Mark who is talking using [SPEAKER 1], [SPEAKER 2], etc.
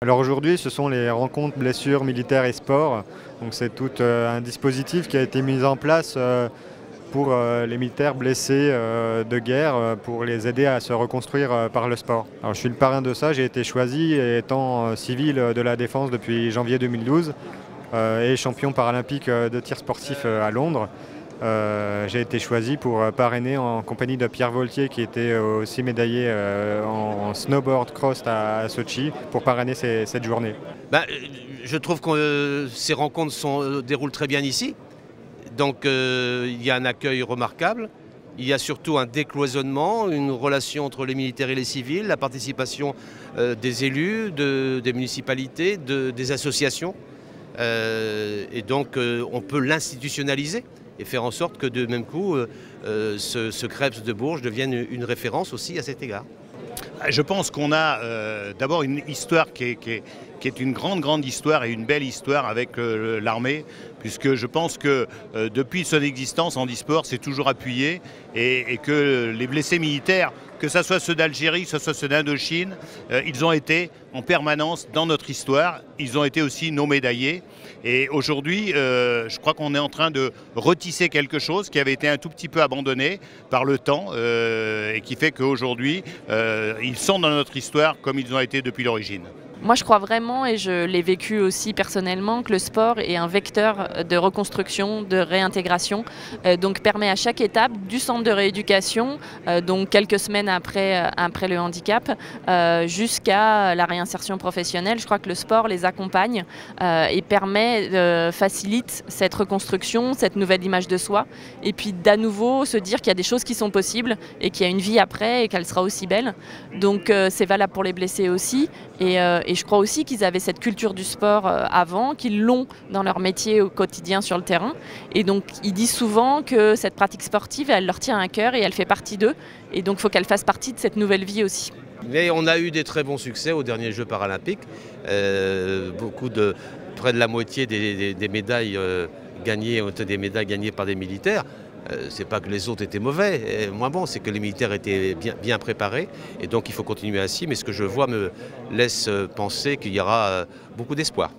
[SPEAKER 1] Alors aujourd'hui, ce sont les rencontres blessures militaires et sport. Donc c'est tout un dispositif qui a été mis en place pour les militaires blessés de guerre, pour les aider à se reconstruire par le sport. Alors je suis le parrain de ça, j'ai été choisi étant civil de la défense depuis janvier 2012 et champion paralympique de tir sportif à Londres. J'ai été choisi pour parrainer en compagnie de Pierre Voltier qui était aussi médaillé en snowboard cross à Sochi pour parrainer cette journée.
[SPEAKER 2] Je trouve que ces rencontres se déroulent très bien ici. Donc il y a un accueil remarquable. Il y a surtout un décloisonnement, une relation entre les militaires et les civils, la participation des élus, des municipalités, des associations. Et donc on peut l'institutionnaliser et faire en sorte que de même coup, ce Krebs de Bourges devienne une référence aussi à cet égard.
[SPEAKER 3] Je pense qu'on a d'abord une histoire qui est une grande histoire et une belle histoire avec l'armée, puisque je pense que depuis son existence, Handisport s'est toujours appuyé et que les blessés militaires, que ce soit ceux d'Algérie, que ce soit ceux d'Indochine, ils ont été en permanence dans notre histoire. Ils ont été aussi nos médaillés. Et aujourd'hui, je crois qu'on est en train de retisser quelque chose qui avait été un tout petit peu abandonné par le temps et qui fait qu'aujourd'hui, ils sont dans notre histoire comme ils ont été depuis l'origine.
[SPEAKER 4] Moi, je crois vraiment, et je l'ai vécu aussi personnellement, que le sport est un vecteur de reconstruction, de réintégration, donc permet à chaque étape du centre de rééducation, donc quelques semaines après le handicap, jusqu'à la réinsertion professionnelle. Je crois que le sport les accompagne et facilite cette reconstruction, cette nouvelle image de soi, et puis d'à nouveau se dire qu'il y a des choses qui sont possibles et qu'il y a une vie après et qu'elle sera aussi belle. Donc c'est valable pour les blessés aussi. Et je crois aussi qu'ils avaient cette culture du sport avant, qu'ils l'ont dans leur métier au quotidien sur le terrain. Et donc ils disent souvent que cette pratique sportive, elle leur tient à cœur et elle fait partie d'eux. Et donc il faut qu'elle fasse partie de cette nouvelle vie aussi.
[SPEAKER 2] Mais on a eu des très bons succès aux derniers Jeux paralympiques. Près de la moitié des médailles gagnées ont été des médailles gagnées par des militaires. C'est pas que les autres étaient mauvais, moins bons, c'est que les militaires étaient bien préparés et donc il faut continuer ainsi, mais ce que je vois me laisse penser qu'il y aura beaucoup d'espoir.